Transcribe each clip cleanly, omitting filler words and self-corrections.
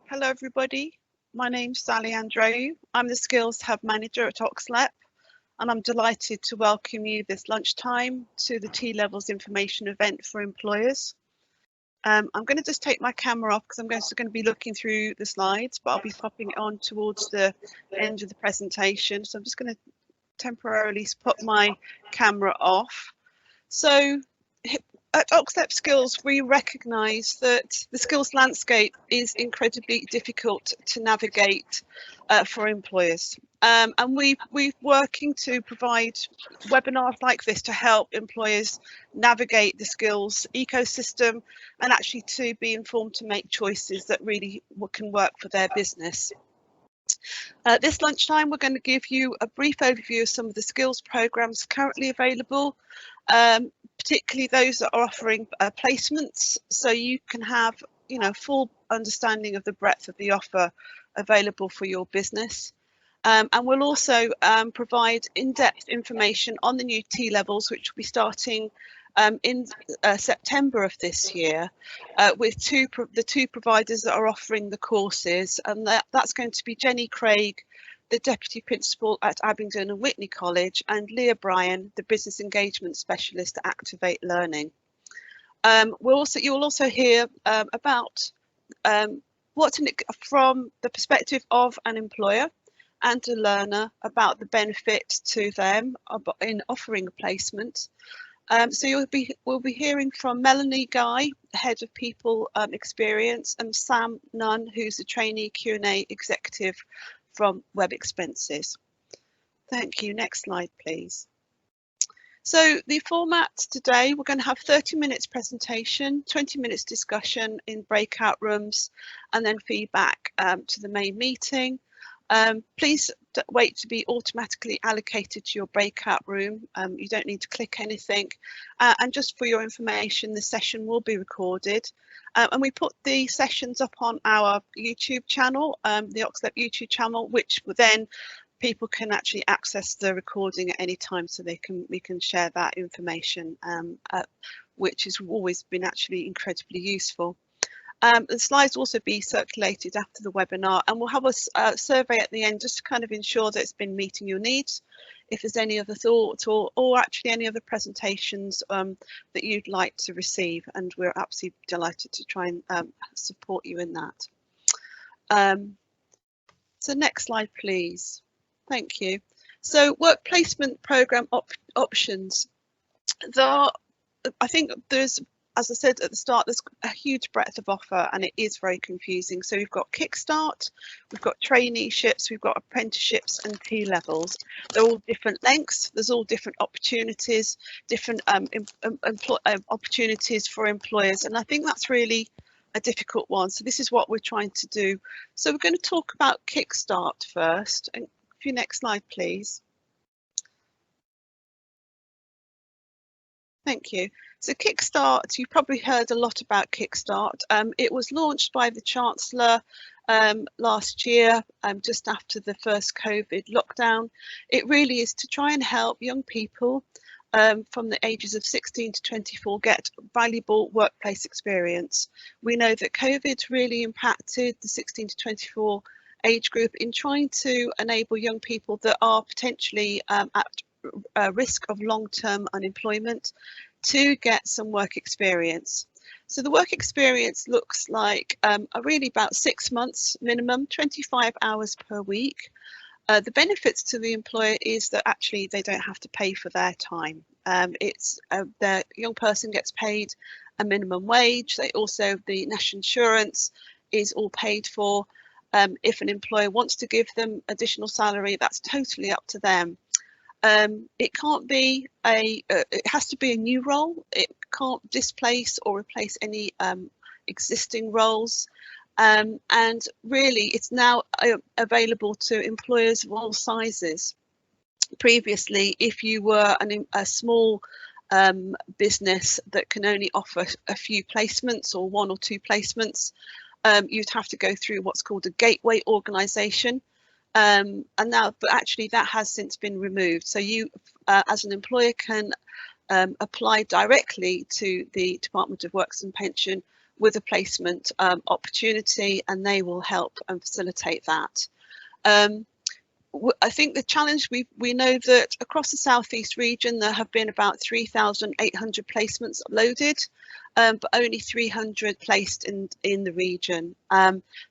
Hello everybody, my name's Sally Andreu. I'm the Skills Hub Manager at Oxlep and I'm delighted to welcome you this lunchtime to the T-Levels information event for employers. I'm going to just take my camera off because I'm going to be looking through the slides, but I'll be popping it on towards the end of the presentation. So I'm just going to temporarily put my camera off. So at Oxlep Skills, we recognise that the skills landscape is incredibly difficult to navigate for employers. And we're working to provide webinars like this to help employers navigate the skills ecosystem and actually to be informed to make choices that really can work for their business. This lunchtime, we're going to give you a brief overview of some of the skills programs currently available, particularly those that are offering placements, so you can have, full understanding of the breadth of the offer available for your business. And we'll also provide in-depth information on the new T-Levels, which will be starting in September of this year, with the two providers that are offering the courses, and that's going to be Jenny Craig, the Deputy Principal at Abingdon and Witney College, and Leah Bryan, the Business Engagement Specialist at Activate Learning. You'll also hear about from the perspective of an employer and a learner about the benefit to them in offering a placement. So we'll be hearing from Melanie Guy, Head of People Experience, and Sam Nunn, who's a Trainee Q&A Executive from Webexpenses. Thank you. Next slide, please. So the format today, we're going to have 30 minutes presentation, 20 minutes discussion in breakout rooms, and then feedback to the main meeting. Please wait to be automatically allocated to your breakout room. You don't need to click anything. And just for your information, the session will be recorded. And we put the sessions up on our YouTube channel, the Oxlep YouTube channel, which then people can actually access the recording at any time, so we can share that information, which has always been actually incredibly useful. The slides will also be circulated after the webinar, and we'll have a survey at the end just to kind of ensure that it's been meeting your needs. If there's any other thoughts or actually any other presentations that you'd like to receive, and we're absolutely delighted to try and support you in that. So next slide, please. Thank you. So work placement program options. I think there's, as I said at the start, there's a huge breadth of offer and it is very confusing. So we've got Kickstart, we've got traineeships, we've got apprenticeships and T-Levels. They're all different lengths, there's all different opportunities, different opportunities for employers. And I think that's really a difficult one. So this is what we're trying to do. So we're going to talk about Kickstart first. And if you next slide, please. Thank you. So Kickstart, you've probably heard a lot about Kickstart. It was launched by the Chancellor last year, just after the first COVID lockdown. It really is to try and help young people from the ages of 16 to 24 get valuable workplace experience. We know that COVID really impacted the 16 to 24 age group in trying to enable young people that are potentially at risk of long-term unemployment to get some work experience. So the work experience looks like really about 6 months minimum, 25 hours per week. The benefits to the employer is that actually they don't have to pay for their time. The young person gets paid a minimum wage. The national insurance is all paid for. If an employer wants to give them additional salary, that's totally up to them. It can't be it has to be a new role. It can't displace or replace any existing roles. And really, it's now available to employers of all sizes. Previously, if you were a small business that can only offer a few placements or 1 or 2 placements, you'd have to go through what's called a gateway organisation. But actually that has since been removed. So you, as an employer, can apply directly to the Department of Works and Pension with a placement opportunity, and they will help and facilitate that. I think the challenge, we know that across the southeast region there have been about 3,800 placements uploaded, but only 300 placed in the region.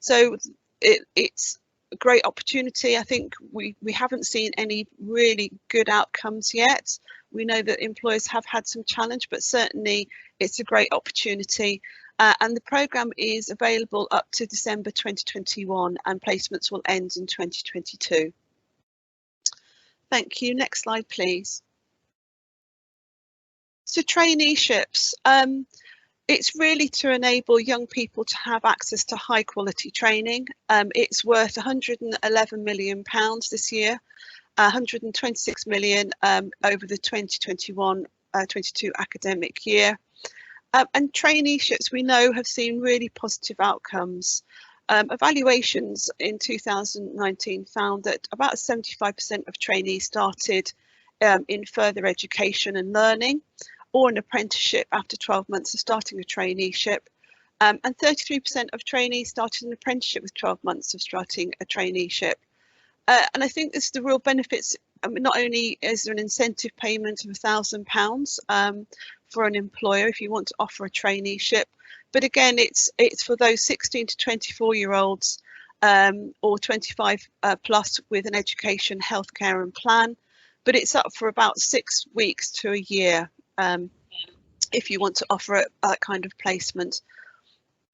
So it's a great opportunity. I think we haven't seen any really good outcomes yet. We know that employers have had some challenge, but certainly it's a great opportunity. And the programme is available up to December 2021, and placements will end in 2022. Thank you. Next slide, please. So traineeships, it's really to enable young people to have access to high quality training. It's worth £111 million this year, 126 million over the 2021-22 academic year. And traineeships, we know, have seen really positive outcomes. Evaluations in 2019 found that about 75% of trainees started in further education and learning, or an apprenticeship after 12 months of starting a traineeship. And 33% of trainees started an apprenticeship with 12 months of starting a traineeship. And I think this is the real benefits. I mean, not only is there an incentive payment of £1,000 for an employer if you want to offer a traineeship, but again, it's for those 16 to 24-year-olds or 25 plus with an education, healthcare and plan, but it's up for about 6 weeks to a year if you want to offer that kind of placement.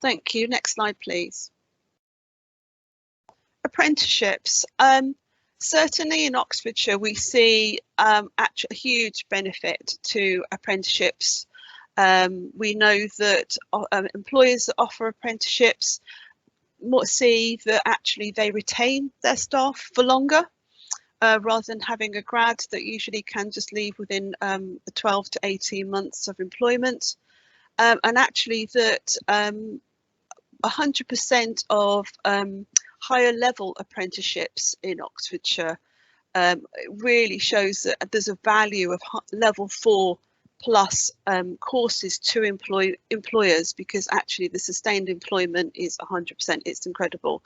Thank you. Next slide, please. Apprenticeships. Certainly in Oxfordshire, we see actually a huge benefit to apprenticeships. We know that employers that offer apprenticeships see that actually they retain their staff for longer, rather than having a grad that usually can just leave within 12 to 18 months of employment. And actually that 100% of higher level apprenticeships in Oxfordshire really shows that there's a value of level 4 plus courses to employers, because actually the sustained employment is 100%. It's incredible.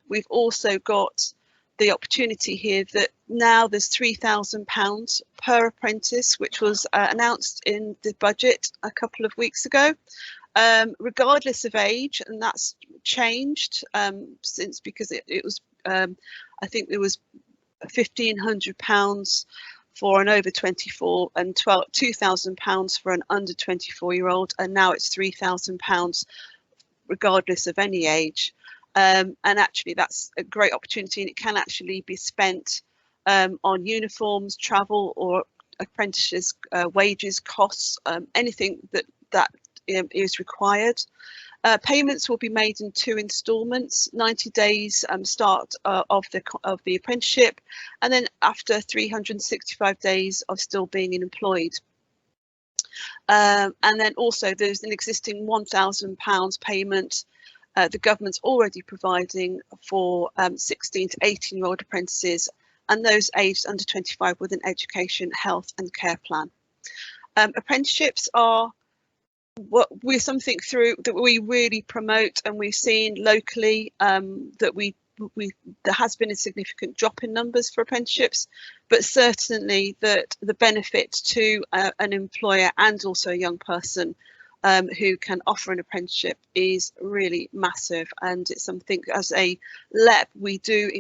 We've also got the opportunity here that now there's £3,000 per apprentice, which was announced in the budget a couple of weeks ago, regardless of age, and that's changed since, because it was I think there was £1,500 for an over 24 and £2,000 for an under 24-year-old, and now it's £3,000 regardless of any age. And actually that's a great opportunity, and it can actually be spent on uniforms, travel, or apprentices' wages, costs, anything that is required. Payments will be made in 2 instalments: 90 days start of the apprenticeship, and then after 365 days of still being employed. And then also there's an existing £1,000 payment the government's already providing for 16 to 18-year-old apprentices and those aged under 25 with an education, health and care plan. Apprenticeships are something that we really promote, and we've seen locally that there has been a significant drop in numbers for apprenticeships, but certainly that the benefit to an employer and also a young person who can offer an apprenticeship is really massive. And it's something, as a LEP, we do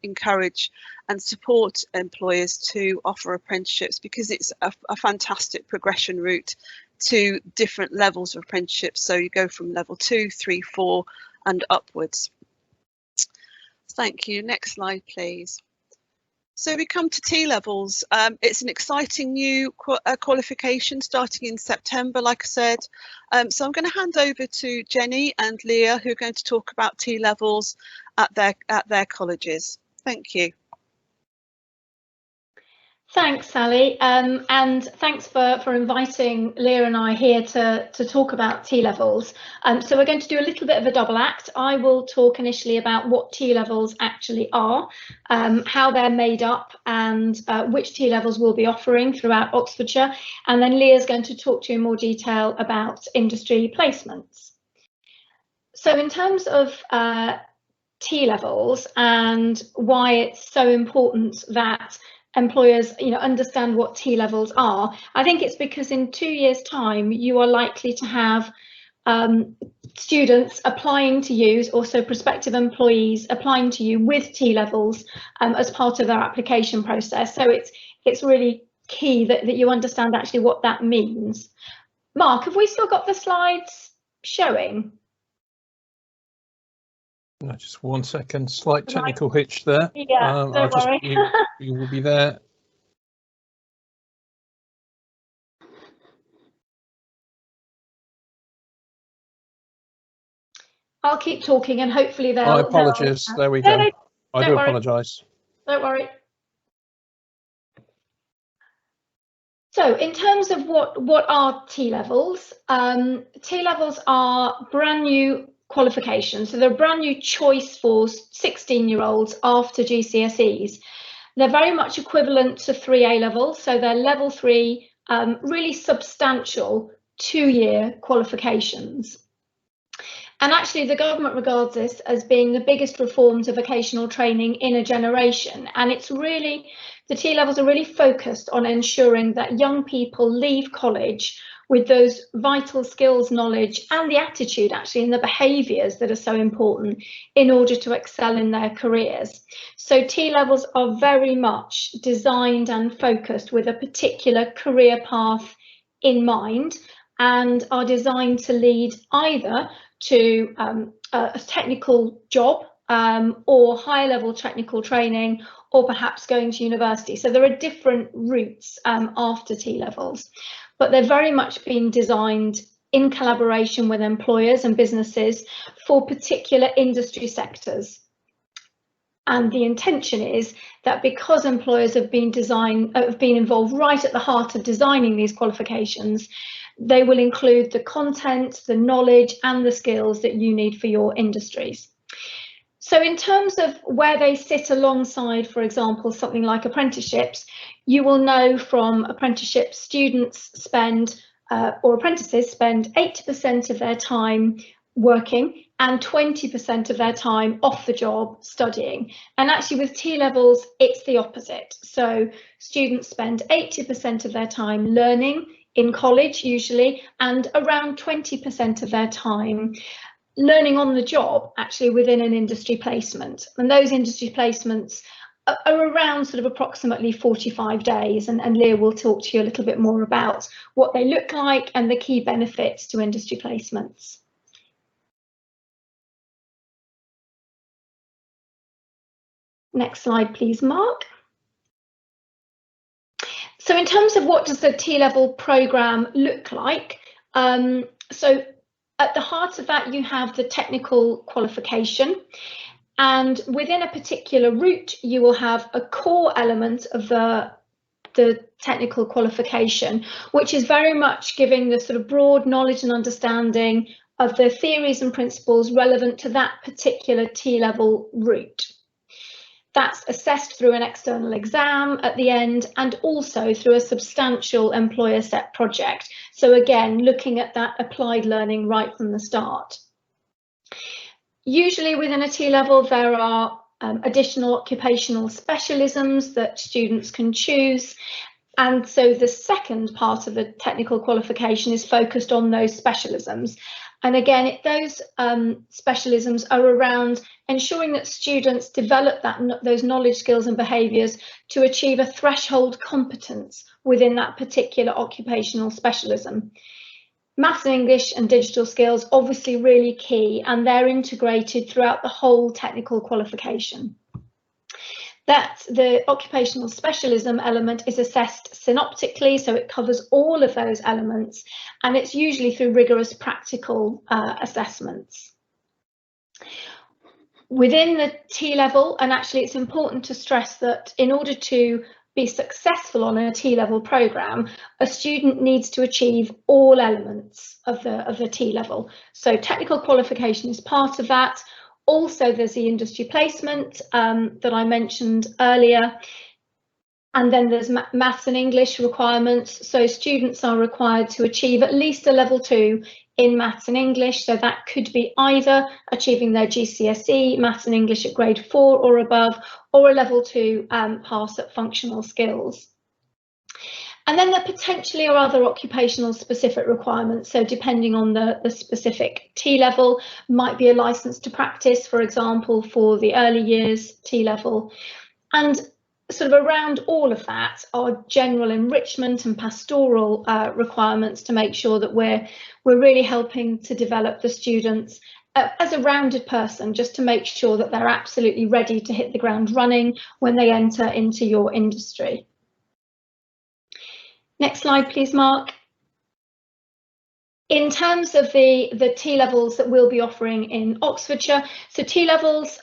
encourage and support employers to offer apprenticeships, because it's a fantastic progression route to different levels of apprenticeships. So you go from level 2, 3, 4 and upwards. Thank you. Next slide, please. So we come to T-levels. It's an exciting new qualification starting in September, like I said. So I'm going to hand over to Jenny and Leah, who are going to talk about T-levels at their colleges. Thank you. Thanks, Sally, and thanks for inviting Leah and I here to talk about T-levels. So we're going to do a little bit of a double act. I will talk initially about what T-levels actually are, how they're made up, and which T-levels we'll be offering throughout Oxfordshire. And then Leah's going to talk to you in more detail about industry placements. So in terms of T-levels and why it's so important that employers understand what T-levels are, I think it's because in 2 years' time you are likely to have students applying to you, also prospective employees applying to you with T-levels as part of their application process. So it's really key that you understand actually what that means. Mark, have we still got the slides showing? No, just 1 second, slight technical hitch there. Yeah, don't worry. You will be there. I'll keep talking and hopefully they'll... I apologise, there we go. I do apologise. Don't worry. So in terms of what are T-levels, T-levels are brand new qualifications. So they're a brand new choice for 16-year-olds after GCSEs. They're very much equivalent to 3 A-levels. So they're level 3, really substantial 2-year qualifications. And actually the government regards this as being the biggest reform to vocational training in a generation. And it's really, the T-levels are really focused on ensuring that young people leave college with those vital skills, knowledge, and the attitude actually, and the behaviours that are so important in order to excel in their careers. So T-levels are very much designed and focused with a particular career path in mind and are designed to lead either to a technical job or higher level technical training, or perhaps going to university. So there are different routes after T-levels, but they're very much been designed in collaboration with employers and businesses for particular industry sectors. And the intention is that because employers have been involved right at the heart of designing these qualifications, they will include the content, the knowledge and the skills that you need for your industries. So in terms of where they sit alongside, for example, something like apprenticeships, you will know from apprenticeships students spend, or apprentices spend 80% of their time working and 20% of their time off the job studying. And actually with T-levels, it's the opposite. So students spend 80% of their time learning in college usually, and around 20% of their time learning on the job actually within an industry placement. And those industry placements are around sort of approximately 45 days, and Leah will talk to you a little bit more about what they look like and the key benefits to industry placements. Next slide, please, Mark. So in terms of what does the T-level programme look like, so at the heart of that you have the technical qualification, and within a particular route you will have a core element of the technical qualification, which is very much giving the sort of broad knowledge and understanding of the theories and principles relevant to that particular T-level route. That's assessed through an external exam at the end and also through a substantial employer set project. So again, looking at that applied learning right from the start. Usually within a T-level there are additional occupational specialisms that students can choose. And so the second part of the technical qualification is focused on those specialisms. And again, those specialisms are around ensuring that students develop those knowledge, skills and behaviours to achieve a threshold competence within that particular occupational specialism. Maths and English and digital skills obviously really key, and they're integrated throughout the whole technical qualification. That the occupational specialism element is assessed synoptically, so it covers all of those elements, and it's usually through rigorous practical assessments. Within the T-level, and actually it's important to stress that in order to be successful on a T-level programme, a student needs to achieve all elements of the T-level. So technical qualification is part of that. Also, there's the industry placement that I mentioned earlier. And then there's maths and English requirements. So students are required to achieve at least a level 2 in maths and English. So that could be either achieving their GCSE maths and English at grade 4 or above, or a level 2 pass at functional skills. And then there potentially are other occupational specific requirements. So depending on the specific T-level, might be a license to practice, for example, for the early years T-level. And sort of around all of that are general enrichment and pastoral requirements to make sure that we're really helping to develop the students as a rounded person, just to make sure that they're absolutely ready to hit the ground running when they enter into your industry. Next slide, please, Mark. In terms of the T-levels that we'll be offering in Oxfordshire, so T-levels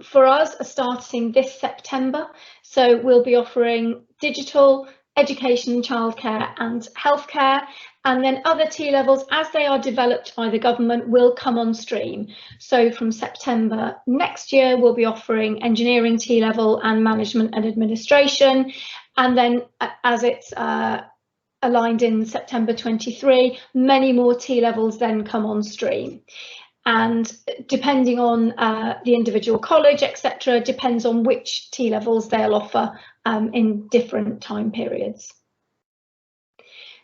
for us are starting this September. So we'll be offering digital, education, childcare and healthcare, and then other T-levels as they are developed by the government will come on stream. So from September next year, we'll be offering engineering T-level and management and administration. And then as it's aligned in September 23, many more T-levels then come on stream. And depending on the individual college, etc., depends on which T-levels they'll offer in different time periods.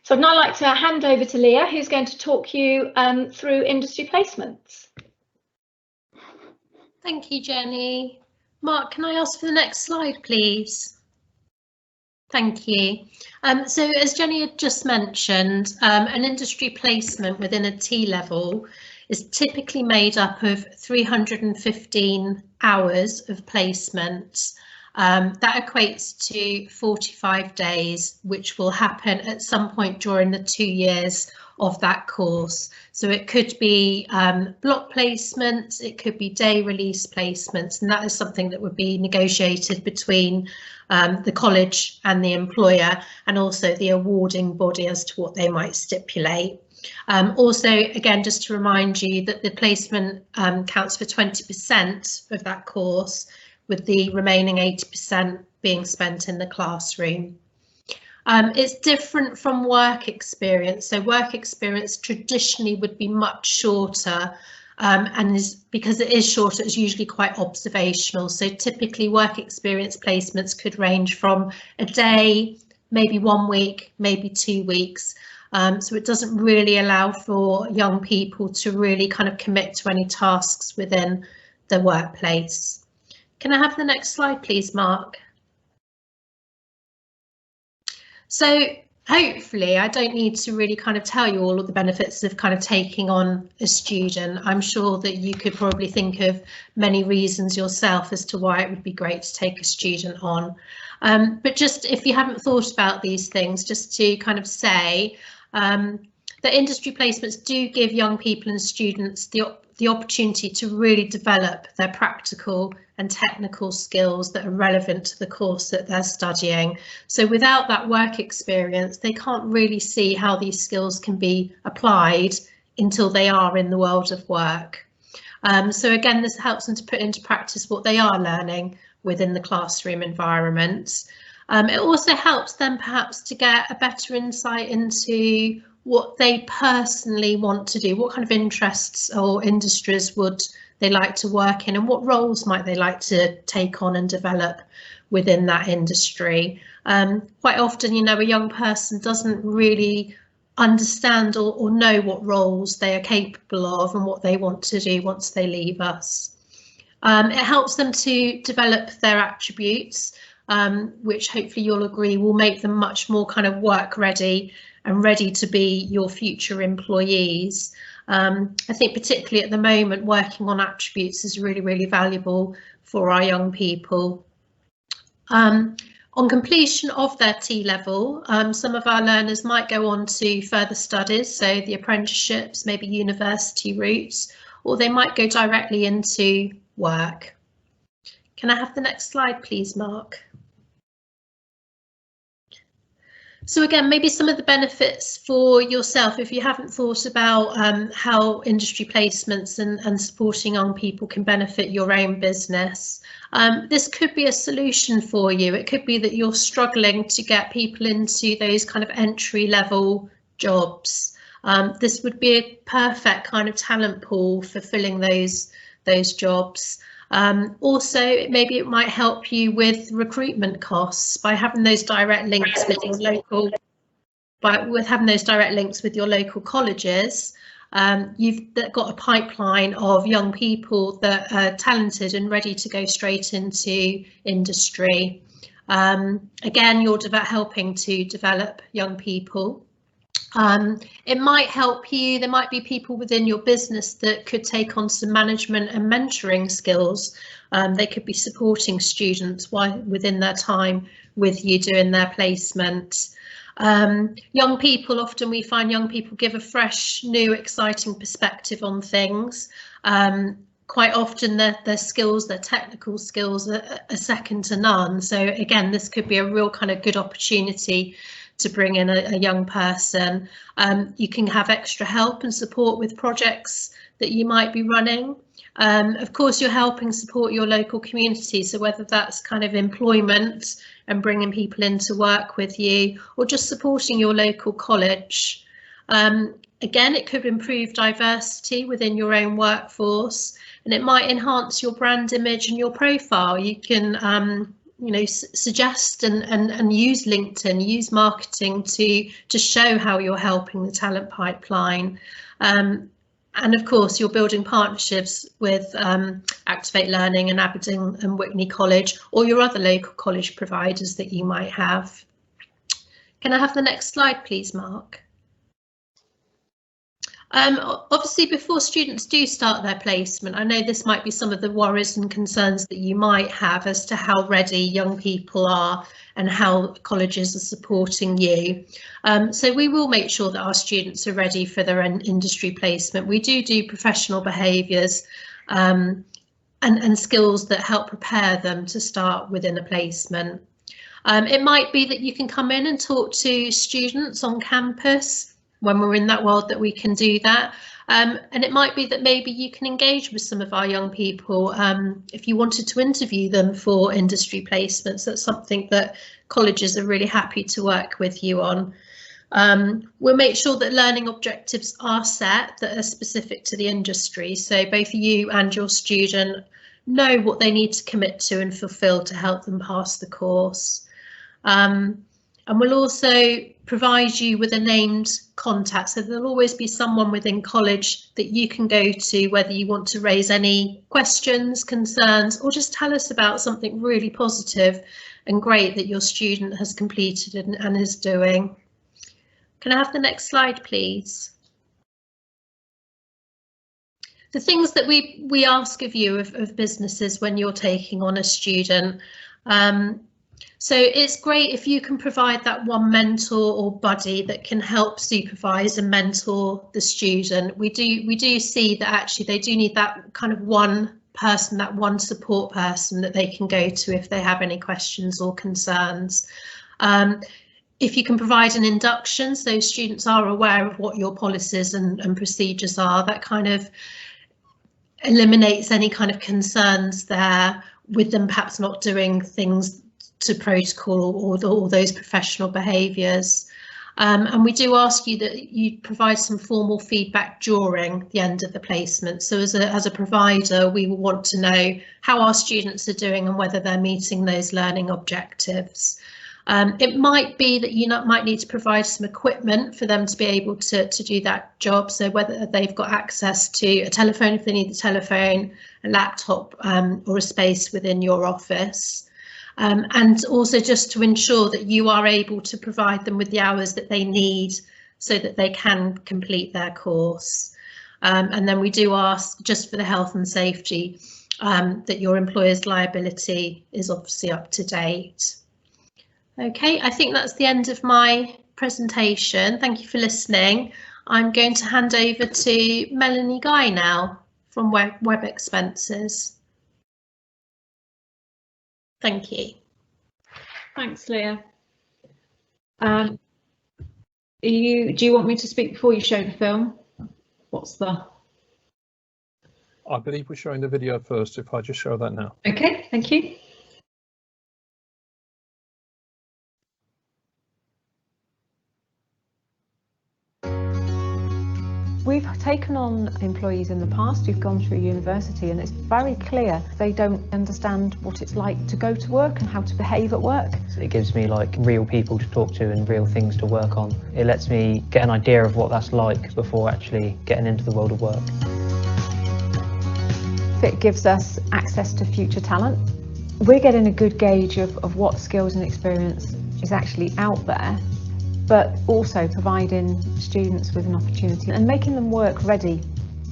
So I'd now like to hand over to Leah, who's going to talk you through industry placements. Thank you, Jenny. Mark, can I ask for the next slide, please? Thank you. So as Jenny had just mentioned, an industry placement within a T-level is typically made up of 315 hours of placement. That equates to 45 days, which will happen at some point during the 2 years of that course. So it could be block placements, it could be day release placements, and that is something that would be negotiated between the college and the employer, and also the awarding body as to what they might stipulate. Also, again, just to remind you that the placement counts for 20% of that course, with the remaining 80% being spent in the classroom. It's different from work experience. So work experience traditionally would be much shorter, and because it is shorter, it's usually quite observational. So typically work experience placements could range from a day, maybe 1 week, maybe 2 weeks. So it doesn't really allow for young people to really kind of commit to any tasks within the workplace. Can I have the next slide, please, Mark? So hopefully I don't need to really kind of tell you all of the benefits of kind of taking on a student. I'm sure that you could probably think of many reasons yourself as to why it would be great to take a student on. But just if you haven't thought about these things, just to kind of say that industry placements do give young people and students the opportunity to really develop their practical and technical skills that are relevant to the course that they're studying. So without that work experience, they can't really see how these skills can be applied until they are in the world of work. So again, this helps them to put into practice what they are learning within the classroom environment. It also helps them perhaps to get a better insight into what they personally want to do, what kind of interests or industries would they like to work in, and what roles might they like to take on and develop within that industry. Quite often, you know, a young person doesn't really understand or know what roles they are capable of and what they want to do once they leave us. It helps them to develop their attributes, which hopefully you'll agree will make them much more kind of work ready and ready to be your future employees. I think particularly at the moment, working on attributes is really, really valuable for our young people. On completion of their T-level, some of our learners might go on to further studies, so the apprenticeships, maybe university routes, or they might go directly into work. Can I have the next slide, please, Mark? So again, maybe some of the benefits for yourself, if you haven't thought about how industry placements and supporting young people can benefit your own business. This could be a solution for you. It could be that you're struggling to get people into those kind of entry level jobs. This would be a perfect kind of talent pool for filling those jobs. Also, maybe it might help you with recruitment costs by having those direct links with your local, having those direct links with your local colleges. You've got a pipeline of young people that are talented and ready to go straight into industry. Again, you're helping to develop young people. It might help you, there might be people within your business that could take on some management and mentoring skills. They could be supporting students within their time with you doing their placement. Young people, often we find young people give a fresh, new, exciting perspective on things. Quite often their skills, their technical skills are second to none. So again, this could be a real kind of good opportunity to bring in a young person. You can have extra help and support with projects that you might be running. Of course, you're helping support your local community, so whether that's kind of employment and bringing people in to work with you, or just supporting your local college. Again, it could improve diversity within your own workforce, and it might enhance your brand image and your profile. You can you know, suggest and use LinkedIn, use marketing to show how you're helping the talent pipeline. And of course, you're building partnerships with Activate Learning and Abingdon and Witney College, or your other local college providers that you might have. Can I have the next slide, please, Mark? Obviously, before students do start their placement, I know this might be some of the worries and concerns that you might have as to how ready young people are and how colleges are supporting you. So we will make sure that our students are ready for their industry placement. We do professional behaviours and skills that help prepare them to start within a placement. It might be that you can come in and talk to students on campus when we're in that world that we can do that. And it might be that maybe you can engage with some of our young people if you wanted to interview them for industry placements. That's something that colleges are really happy to work with you on. We'll make sure that learning objectives are set that are specific to the industry, so both you and your student know what they need to commit to and fulfil to help them pass the course. And we'll also provide you with a named contact, so there'll always be someone within college that you can go to, whether you want to raise any questions, concerns, or just tell us about something really positive and great that your student has completed and is doing. Can I have the next slide, please? The things that we ask of you of businesses when you're taking on a student. So it's great if you can provide that one mentor or buddy that can help supervise and mentor the student. We do see that actually they do need that kind of one person, that one support person that they can go to if they have any questions or concerns. If you can provide an induction, so students are aware of what your policies and procedures are, that kind of eliminates any kind of concerns there with them perhaps not doing things to protocol or all those professional behaviours. And we do ask you that you provide some formal feedback during the end of the placement. So as a provider, we will want to know how our students are doing and whether they're meeting those learning objectives. It might be that you might need to provide some equipment for them to be able to do that job. So whether they've got access to a telephone, if they need the telephone, a laptop, or a space within your office. And also just to ensure that you are able to provide them with the hours that they need so that they can complete their course. And then we do ask, just for the health and safety, that your employer's liability is obviously up to date. OK, I think that's the end of my presentation. Thank you for listening. I'm going to hand over to Melanie Guy now from Webexpenses. Thank you. Thanks, Leah. do you want me to speak before you show the film? What's the... I believe we're showing the video first, if I just show that now. Okay, thank you. We've taken on employees in the past who've gone through university, and it's very clear they don't understand what it's like to go to work and how to behave at work. It gives me like real people to talk to and real things to work on. It lets me get an idea of what that's like before actually getting into the world of work. It gives us access to future talent. We're getting a good gauge of what skills and experience is actually out there, but also providing students with an opportunity and making them work ready.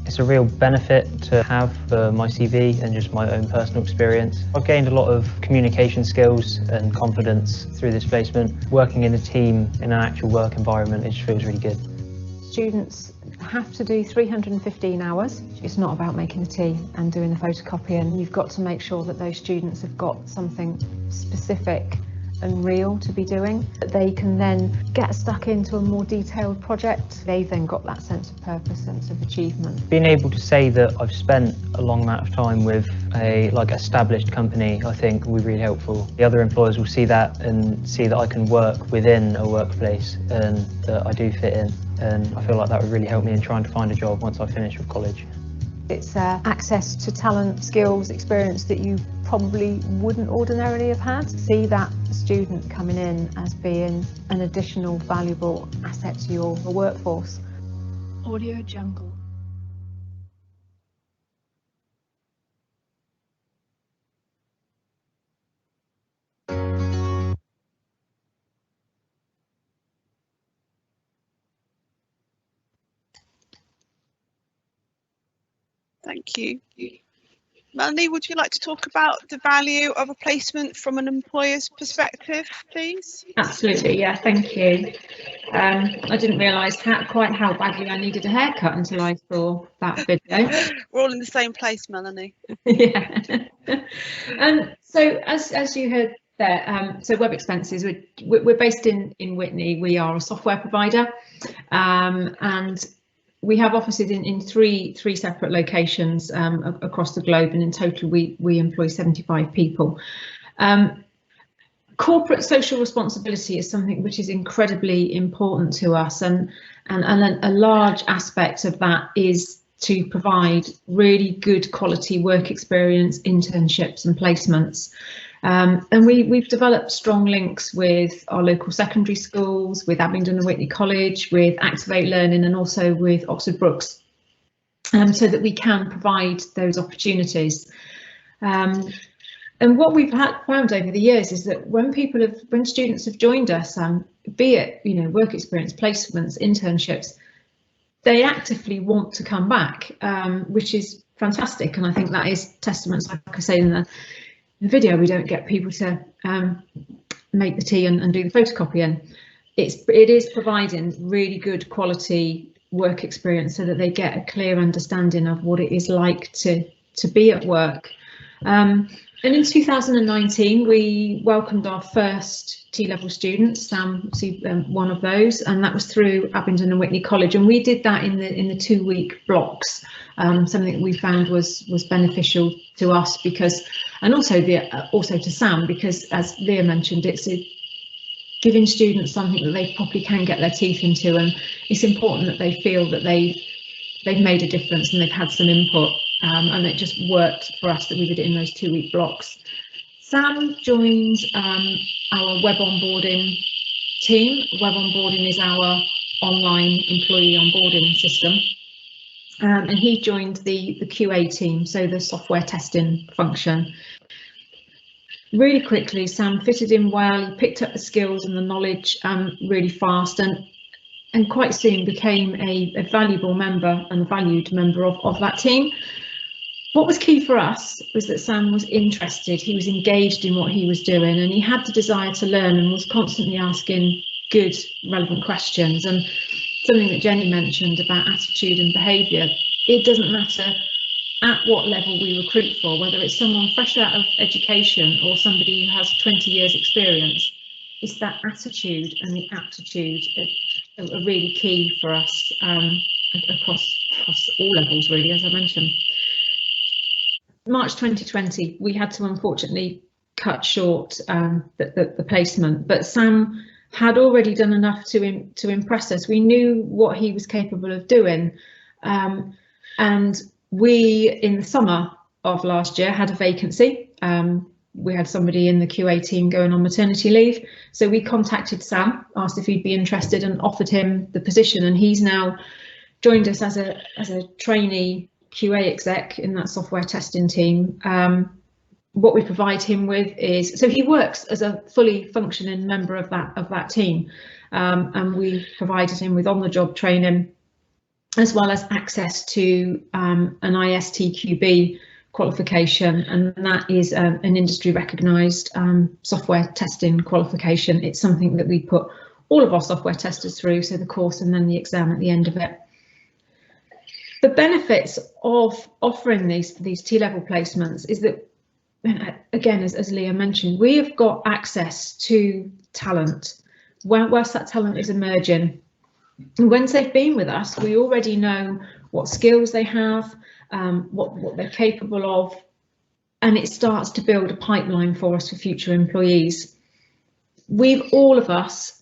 It's a real benefit to have for my CV and just my own personal experience. I've gained a lot of communication skills and confidence through this placement. Working in a team in an actual work environment, it just feels really good. Students have to do 315 hours. It's not about making the tea and doing the photocopying. You've got to make sure that those students have got something specific and real to be doing, that they can then get stuck into a more detailed project. They've then got that sense of purpose, sense of achievement. Being able to say that I've spent a long amount of time with a established company, I think will be really helpful. The other employers will see that and see that I can work within a workplace and that I do fit in, and I feel like that would really help me in trying to find a job once I finish with college. It's access to talent, skills, experience that you probably wouldn't ordinarily have had. See that student coming in as being an additional valuable asset to your workforce. Audio Jungle. Thank you. Melanie, would you like to talk about the value of a placement from an employer's perspective, please? Absolutely, yeah, thank you. I didn't realise quite how badly I needed a haircut until I saw that video. We're all in the same place, Melanie. Yeah. So as you heard there, so Webexpenses, we're based in Witney. We are a software provider, and we have offices in three separate locations across the globe, and in total we employ 75 people. Corporate social responsibility is something which is incredibly important to us, and a large aspect of that is to provide really good quality work experience, internships and placements. And we've developed strong links with our local secondary schools, with Abingdon and Witney College, with Activate Learning, and also with Oxford Brookes, so that we can provide those opportunities. And what we've found over the years is that when students have joined us, be it work experience, placements, internships, they actively want to come back, which is fantastic. And I think that is testament, like I say in the video, we don't get people to make the tea and do the photocopying. It is providing really good quality work experience so that they get a clear understanding of what it is like to be at work. And in 2019, we welcomed our first T-level students, Sam, one of those, and that was through Abingdon and Witney College. And we did that in the 2-week blocks, something that we found was beneficial to us, because, and also to Sam, because as Leah mentioned, it's giving students something that they probably can get their teeth into, and it's important that they feel that they've made a difference and they've had some input. And it just worked for us that we did it in those 2-week blocks. Sam joins our web onboarding team. Web onboarding is our online employee onboarding system. And he joined the QA team, so the software testing function. Really quickly, Sam fitted in well, he picked up the skills and the knowledge really fast, and quite soon became a valuable member and a valued member of that team. What was key for us was that Sam was interested, he was engaged in what he was doing, and he had the desire to learn and was constantly asking good, relevant questions. And something that Jenny mentioned about attitude and behaviour, it doesn't matter at what level we recruit for, whether it's someone fresh out of education or somebody who has 20 years experience. It's that attitude and the aptitude really key for us across all levels, really, as I mentioned. March 2020, we had to unfortunately cut short the placement, but Sam had already done enough to impress us. We knew what he was capable of doing, and we, in the summer of last year, had a vacancy. We had somebody in the QA team going on maternity leave, so we contacted Sam, asked if he'd be interested, and offered him the position, and he's now joined us as a trainee QA exec in that software testing team. What we provide him with is, so he works as a fully functioning member of that team, and we provided him with on-the-job training, as well as access to an ISTQB qualification, and that is an industry recognised software testing qualification. It's something that we put all of our software testers through, so the course and then the exam at the end of it. The benefits of offering these T-level placements is that, again, as Leah mentioned, we have got access to talent whilst that talent is emerging. And once they've been with us, we already know what skills they have, what they're capable of, and it starts to build a pipeline for us for future employees. We've all of us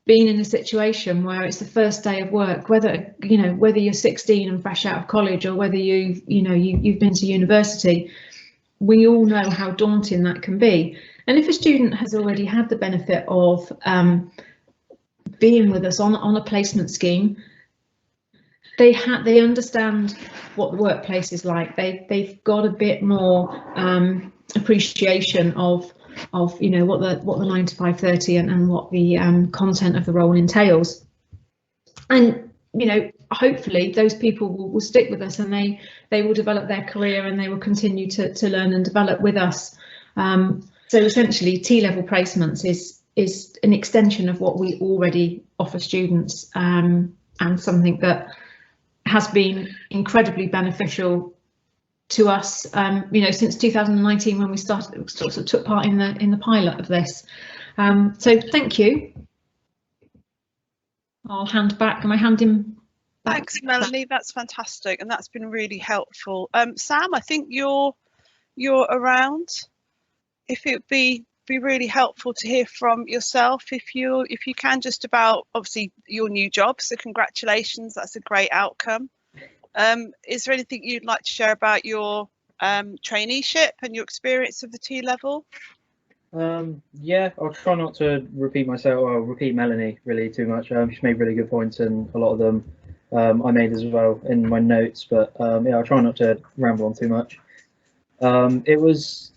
been in a situation where it's the first day of work, whether you're 16 and fresh out of college, or whether you've been to university. We all know how daunting that can be. And if a student has already had the benefit of being with us on a placement scheme, they understand what the workplace is like. They've got a bit more appreciation of what the 9 to 5:30 and what the content of the role entails. And hopefully those people will stick with us, and they will develop their career, and they will continue to learn and develop with us. So essentially, T-level placements is an extension of what we already offer students, and something that has been incredibly beneficial to us, since 2019, when we took part in the pilot of this. So thank you. I'll hand back. Am I handing back? Thanks, Melanie. That's fantastic, and that's been really helpful. Sam, I think you're around. If it'd be really helpful to hear from yourself, if you can, just about obviously your new job. So congratulations, that's a great outcome. Is there anything you'd like to share about your traineeship and your experience of the T-level? Yeah, I'll try not to repeat myself, or repeat Melanie really too much. She's made really good points, and a lot of them I made as well in my notes, but yeah, I'll try not to ramble on too much. It was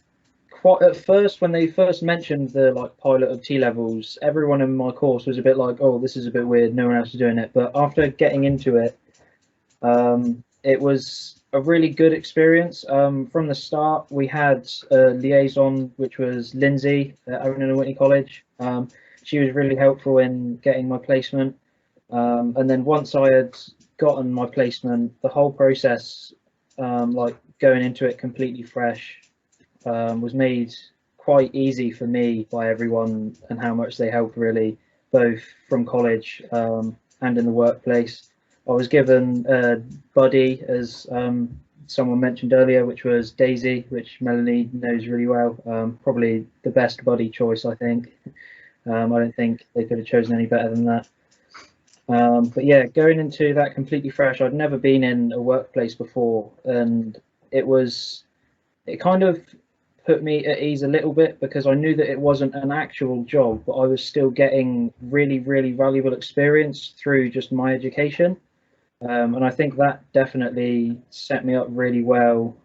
quite, at first, when they first mentioned the pilot of T-levels, everyone in my course was a bit like, oh, this is a bit weird, no one else is doing it. But after getting into it, it was a really good experience. From the start, we had a liaison, which was Lindsay at Abingdon and Witney College. She was really helpful in getting my placement. And then once I had gotten my placement, the whole process, going into it completely fresh, was made quite easy for me by everyone, and how much they helped, really, both from college and in the workplace. I was given a buddy, as someone mentioned earlier, which was Daisy, which Melanie knows really well. Probably the best buddy choice, I think. I don't think they could have chosen any better than that. But yeah, going into that completely fresh, I'd never been in a workplace before, and it kind of put me at ease a little bit, because I knew that it wasn't an actual job, but I was still getting really, really valuable experience through just my education. And I think that definitely set me up really well,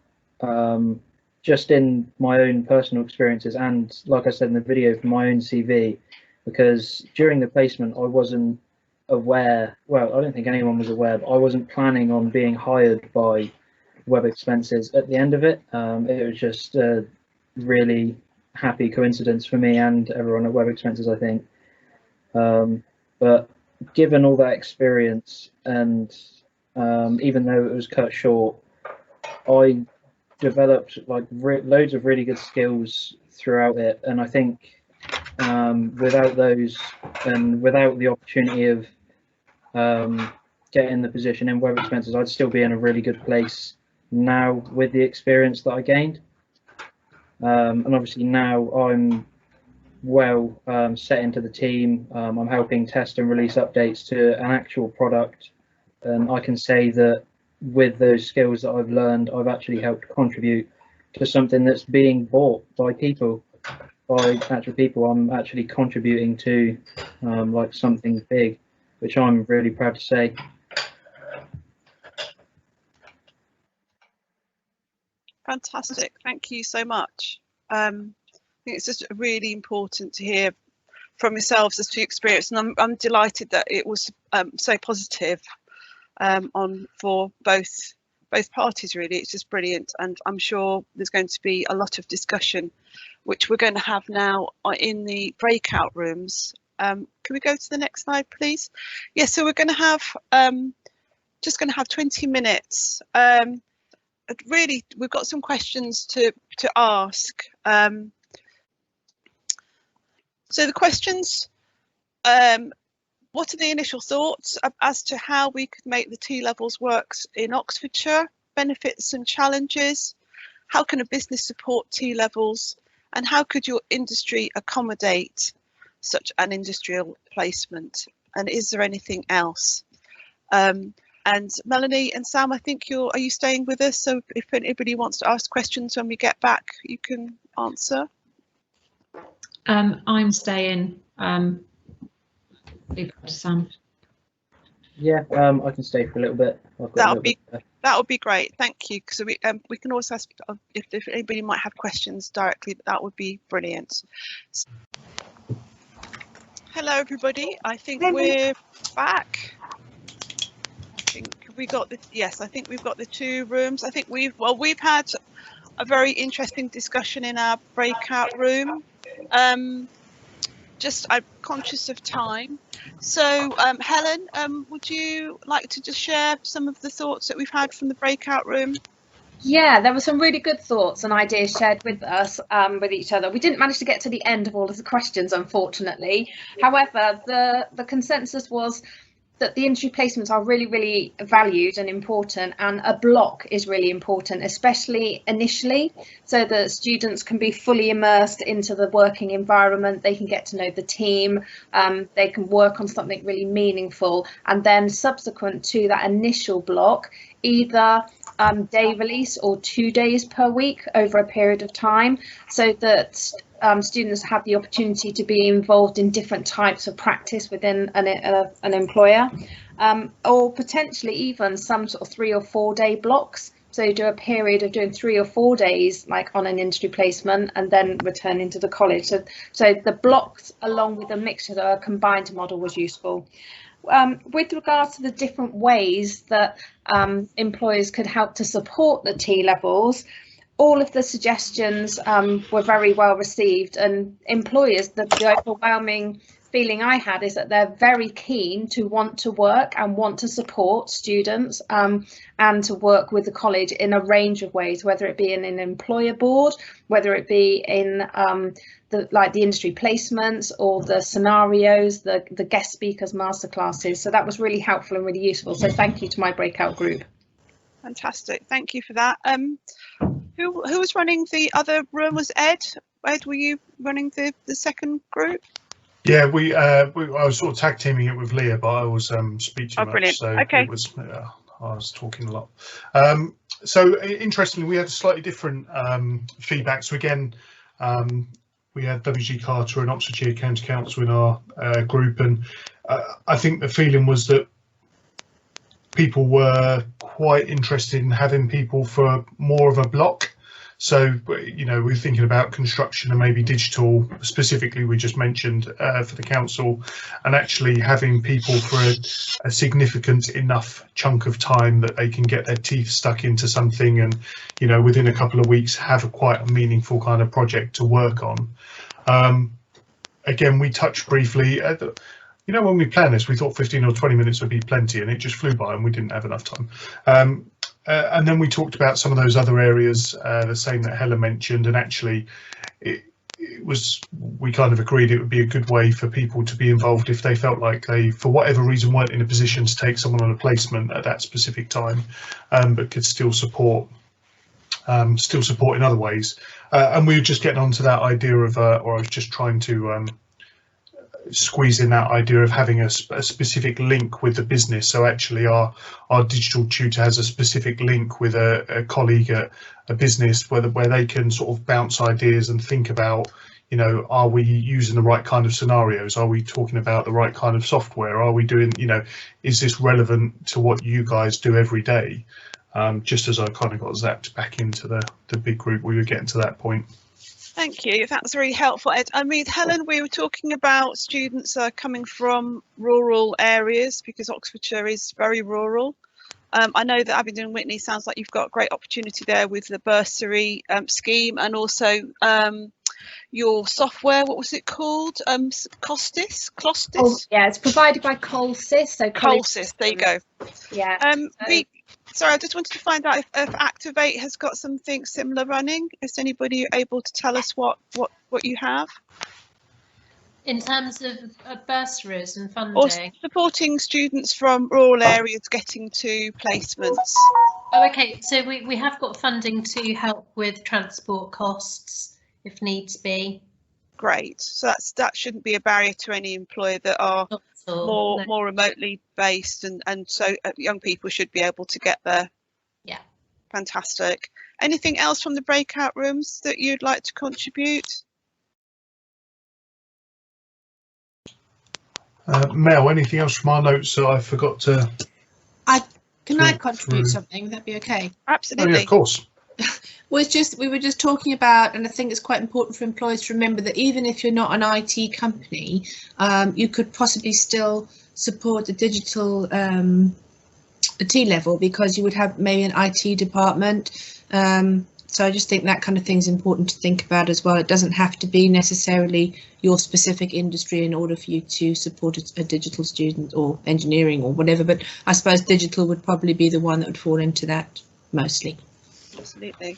just in my own personal experiences, and like I said in the video, for my own CV, because during the placement I wasn't aware, well, I don't think anyone was aware, but I wasn't planning on being hired by Webexpenses at the end of it. It was just a really happy coincidence for me and everyone at Webexpenses, I think. But given all that experience, and even though it was cut short, I developed loads of really good skills throughout it, and I think without those, and without the opportunity of getting the position in Webexpenses, I'd still be in a really good place now with the experience that I gained. And obviously now I'm well set into the team. I'm helping test and release updates to an actual product, and I can say that with those skills that I've learned, I've actually helped contribute to something that's being bought by people, by actual people. I'm actually contributing to like something big, which I'm really proud to say. Fantastic, thank you so much. I think it's just really important to hear from yourselves as to your experience, and I'm delighted that it was so positive for both parties. Really, it's just brilliant, and I'm sure there's going to be a lot of discussion, which we're going to have now in the breakout rooms. Can we go to the next slide, please? Yeah, so we're going to have just going to have 20 minutes. Really, we've got some questions to ask. So the questions, what are the initial thoughts as to how we could make the T-levels works in Oxfordshire, benefits and challenges, how can a business support T-levels, and how could your industry accommodate such an industrial placement, and is there anything else? And Melanie and Sam, I think are you staying with us? So if anybody wants to ask questions when we get back, you can answer. I'm staying. Leave it to Sam. Yeah, I can stay for a little bit. That would be great. Thank you. Because we can also ask if anybody might have questions directly. That would be brilliant. Hello, everybody. I think we're back. I think we got the I think we've got the two rooms. I think we've had a very interesting discussion in our breakout room. I'm conscious of time, so Helen, would you like to just share some of the thoughts that we've had from the breakout room? Yeah, there were some really good thoughts and ideas shared with us, with each other. We didn't manage to get to the end of all of the questions, unfortunately. However, the consensus was that the industry placements are really, really valued and important, and a block is really important, especially initially, so that students can be fully immersed into the working environment, they can get to know the team, they can work on something really meaningful, and then subsequent to that initial block, either day release or 2 days per week over a period of time, so that students have the opportunity to be involved in different types of practice within an employer, or potentially even some sort of 3 or 4 day blocks. So you do a period of doing 3 or 4 days like on an industry placement and then return into the college. So the blocks along with the mixture of a combined model was useful. With regards to the different ways that employers could help to support the T-levels, all of the suggestions were very well received, and employers, the overwhelming feeling I had is that they're very keen to want to work and want to support students and to work with the college in a range of ways, whether it be in an employer board, whether it be in the industry placements or the scenarios, the guest speakers, masterclasses. So that was really helpful and really useful. So thank you to my breakout group. Fantastic, thank you for that. Who was running the other room? Was Ed? Ed, were you running the second group? Yeah, I was sort of tag teaming it with Leah, but I was speech too much, brilliant. so okay. It was I was talking a lot. So interestingly, we had slightly different feedback. So again, we had WG Carter and Oxfordshire County Council in our group, and I think the feeling was that people were quite interested in having people for more of a block. So, you know, we're thinking about construction and maybe digital specifically, we just mentioned for the council, and actually having people for a significant enough chunk of time that they can get their teeth stuck into something and, you know, within a couple of weeks have quite a meaningful kind of project to work on. Again, we touched briefly, you know, when we planned this, we thought 15 or 20 minutes would be plenty, and it just flew by and we didn't have enough time. And then we talked about some of those other areas, the same that Helen mentioned, and actually we kind of agreed it would be a good way for people to be involved if they felt like they, for whatever reason, weren't in a position to take someone on a placement at that specific time, but could still support in other ways. And we were just getting onto that idea of, or I was just trying to squeeze in that idea of having a specific link with the business. So actually our digital tutor has a specific link with a colleague at a business where they can sort of bounce ideas and think about, you know, are we using the right kind of scenarios? Are we talking about the right kind of software? Are we doing, you know, is this relevant to what you guys do every day? Just as I kind of got zapped back into the big group, we were getting to that point. Thank you. That's really helpful, Ed. I mean, Helen, we were talking about students coming from rural areas because Oxfordshire is very rural. I know that Abingdon and Witney sounds like you've got a great opportunity there with the bursary scheme and also your software. What was it called? Costis? Oh, yeah, it's provided by Colsys. So Colsys, there you go. Yeah. Sorry, I just wanted to find out if Activate has got something similar running. Is anybody able to tell us what you have? In terms of bursaries and funding? Or supporting students from rural areas getting to placements. Oh, okay. So we have got funding to help with transport costs if needs be. Great. So that shouldn't be a barrier to any employer that are more remotely based, and so young people should be able to get there. Yeah. Fantastic. Anything else from the breakout rooms that you'd like to contribute? Mel, anything else from our notes that I forgot to? Can I contribute something? That'd be okay. Absolutely. Oh, yeah, of course. We were just talking about, and I think it's quite important for employers to remember that even if you're not an IT company, you could possibly still support the digital T level because you would have maybe an IT department. So I just think that kind of thing is important to think about as well. It doesn't have to be necessarily your specific industry in order for you to support a digital student or engineering or whatever, but I suppose digital would probably be the one that would fall into that mostly. Absolutely.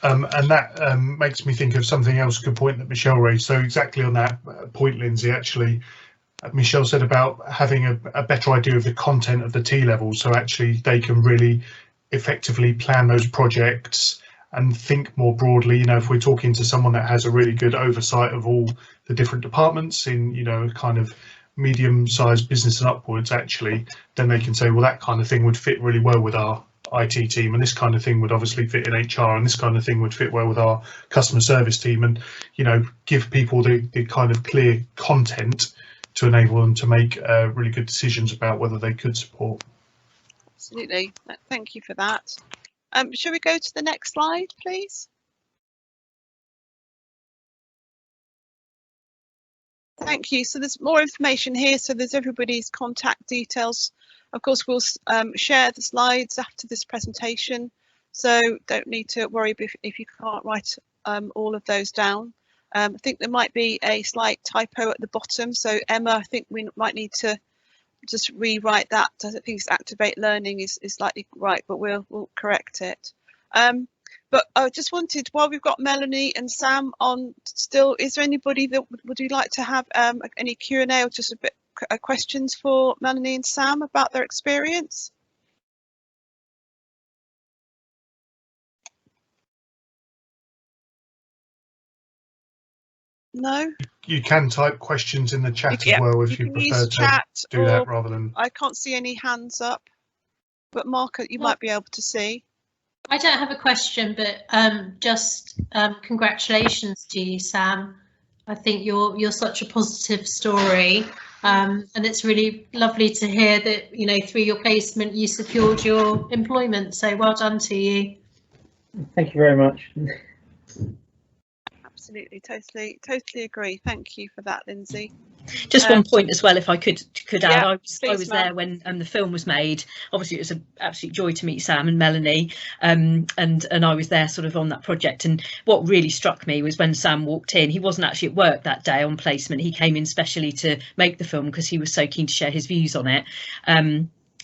And that makes me think of something else, good point that Michelle raised. So exactly on that point, Lindsay, actually, Michelle said about having a better idea of the content of the T level. So actually they can really effectively plan those projects and think more broadly. You know, if we're talking to someone that has a really good oversight of all the different departments in, you know, kind of medium-sized business and upwards, actually, then they can say, well, that kind of thing would fit really well with our IT team, and this kind of thing would obviously fit in HR, and this kind of thing would fit well with our customer service team, and, you know, give people the kind of clear content to enable them to make really good decisions about whether they could support. Absolutely. Thank you for that. Shall we go to the next slide, please? Thank you. So there's more information here. So there's everybody's contact details. Of course, we'll share the slides after this presentation, so don't need to worry if you can't write all of those down. I think there might be a slight typo at the bottom, so Emma, I think we might need to just rewrite that. I don't think it's Activate Learning is slightly right, but we'll correct it. But I just wanted, while we've got Melanie and Sam on still, is there anybody that would you like to have any Q&A or just a bit questions for Melanie and Sam about their experience? No? You can type questions in the chat as well if you prefer to do that rather than... I can't see any hands up, but Mark, you might be able to see. I don't have a question, but just congratulations to you, Sam. I think you're such a positive story, and it's really lovely to hear that, you know, through your placement you secured your employment. So well done to you. Thank you very much. Absolutely, totally agree. Thank you for that, Lindsay. Just one point as well, if I could add. Yeah, I was there when the film was made. Obviously, it was an absolute joy to meet Sam and Melanie, and I was there sort of on that project. And what really struck me was when Sam walked in, he wasn't actually at work that day on placement. He came in specially to make the film because he was so keen to share his views on it.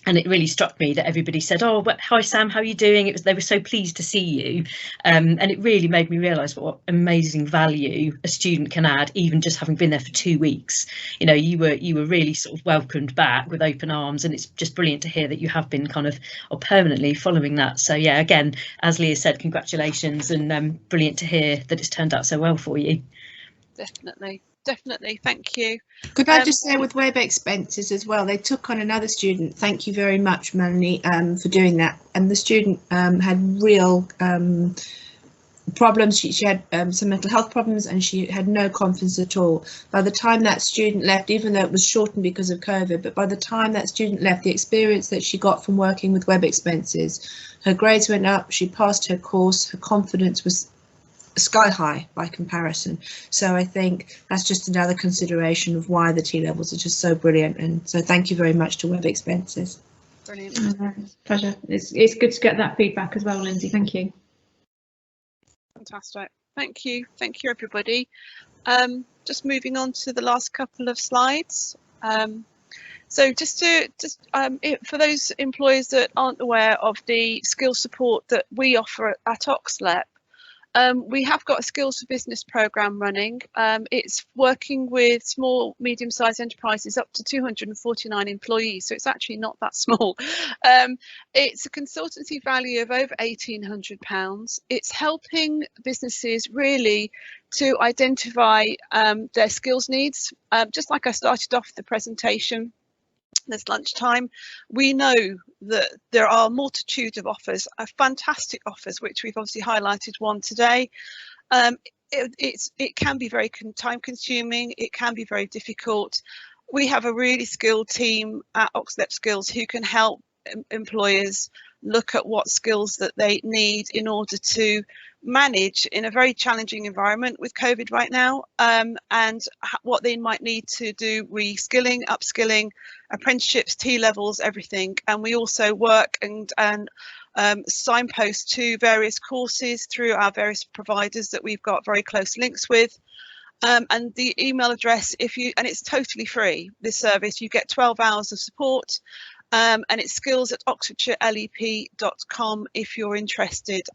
And it really struck me that everybody said, "Oh, but hi Sam, how are you doing?" They were so pleased to see you, and it really made me realise what amazing value a student can add, even just having been there for 2 weeks. You know, you were really sort of welcomed back with open arms, and it's just brilliant to hear that you have been kind of permanently following that. So yeah, again, as Leah said, congratulations, and brilliant to hear that it's turned out so well for you. Definitely, thank you. Could I just say with Webexpenses as well, they took on another student. Thank you very much, Melanie, for doing that. And the student had real problems. She had some mental health problems, and she had no confidence at all. By the time that student left, even though it was shortened because of COVID, but by the time that student left, the experience that she got from working with Webexpenses, her grades went up, she passed her course, her confidence was sky high by comparison. So I think that's just another consideration of why the T-levels are just so brilliant. And so thank you very much to Webexpenses. Brilliant. Pleasure. It's good to get that feedback as well, Lindsay. Thank you. Fantastic. Thank you everybody. Just moving on to the last couple of slides. So for those employers that aren't aware of the skills support that we offer at Oxlep, we have got a Skills for Business programme running. It's working with small, medium-sized enterprises up to 249 employees, so it's actually not that small. It's a consultancy value of over £1,800. It's helping businesses really to identify their skills needs. Just like I started off the presentation, this lunchtime, we know that there are a multitude of offers, fantastic offers, which we've obviously highlighted one today. It can be very time consuming, it can be very difficult. We have a really skilled team at Oxlep Skills who can help employers look at what skills that they need in order to manage in a very challenging environment with COVID right now, and what they might need to do, reskilling, upskilling, apprenticeships, T-levels, everything. And we also work and signpost to various courses through our various providers that we've got very close links with. And the email address, and it's totally free, this service, you get 12 hours of support. And it's skills@oxfordshirelep.com if you're interested.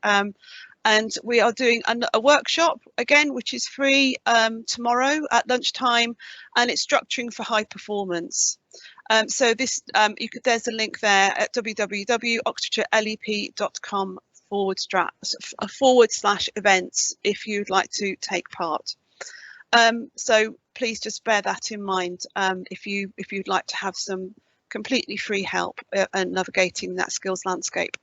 And we are doing a workshop again, which is free tomorrow at lunchtime, and it's structuring for high performance. So this there's a link there at www.oxfordshirelep.com/events if you'd like to take part. So please just bear that in mind if you'd like to have some completely free help in navigating that skills landscape.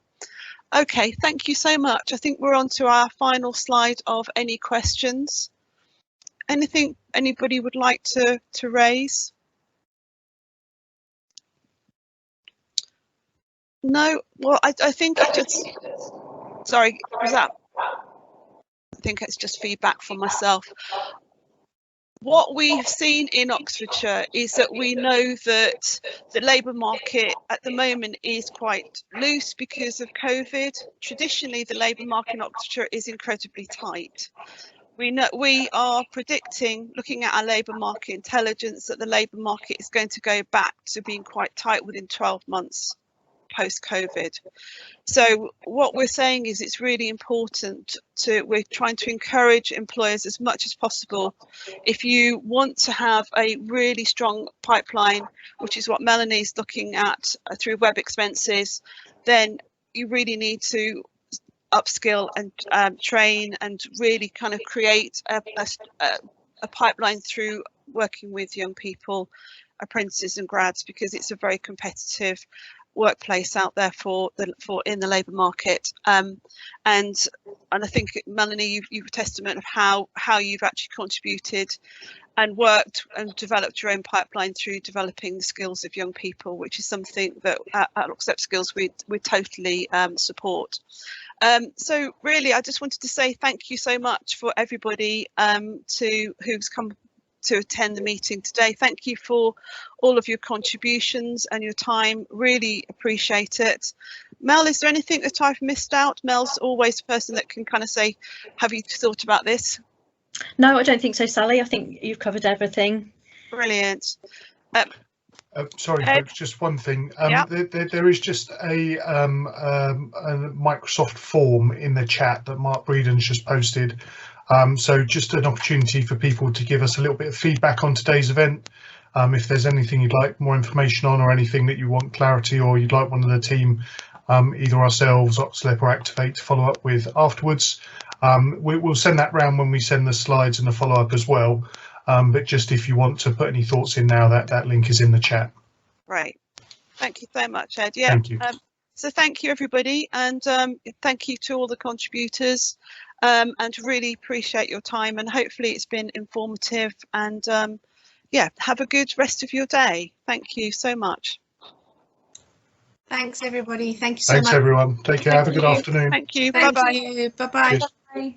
Okay, thank you so much. I think we're on to our final slide of any questions. Anything anybody would like to raise? No? Well, I think I just, sorry, was that? I think it's just feedback from myself. What we've seen in Oxfordshire is that we know that the labour market at the moment is quite loose because of COVID. Traditionally, the labour market in Oxfordshire is incredibly tight. We are predicting, looking at our labour market intelligence, that the labour market is going to go back to being quite tight within 12 months post-COVID. So what we're saying is it's really important we're trying to encourage employers as much as possible. If you want to have a really strong pipeline, which is what Melanie's looking at through Webexpenses, then you really need to upskill and train and really kind of create a pipeline through working with young people, apprentices and grads, because it's a very competitive workplace out there for in the labour market, and I think Melanie, you've a testament of how you've actually contributed and worked and developed your own pipeline through developing the skills of young people, which is something that at Oxford Skills we totally support. So really, I just wanted to say thank you so much for everybody who's come to attend the meeting today. Thank you for all of your contributions and your time. Really appreciate it. Mel, is there anything that I've missed out? Mel's always the person that can kind of say, have you thought about this? No, I don't think so, Sally. I think you've covered everything. Brilliant. Sorry, Ed? folks, just one thing. Yeah. There is just a Microsoft form in the chat that Mark Breeden's just posted. So just an opportunity for people to give us a little bit of feedback on today's event. If there's anything you'd like more information on, or anything that you want clarity, or you'd like one of the team, either ourselves, Oxlep or Activate, to follow up with afterwards, we'll send that round when we send the slides and the follow-up as well. But just if you want to put any thoughts in now, that link is in the chat. Right. Thank you so much, Ed. Yeah. Thank you. So thank you, everybody, and thank you to all the contributors, and really appreciate your time, and hopefully it's been informative, and yeah, have a good rest of your day. Thank you so much. Thanks, everybody. Thank you so Thanks, much. everyone. Take care. Have a good afternoon. Thank you. Thank Bye-bye. you. Bye-bye. Cheers. Bye.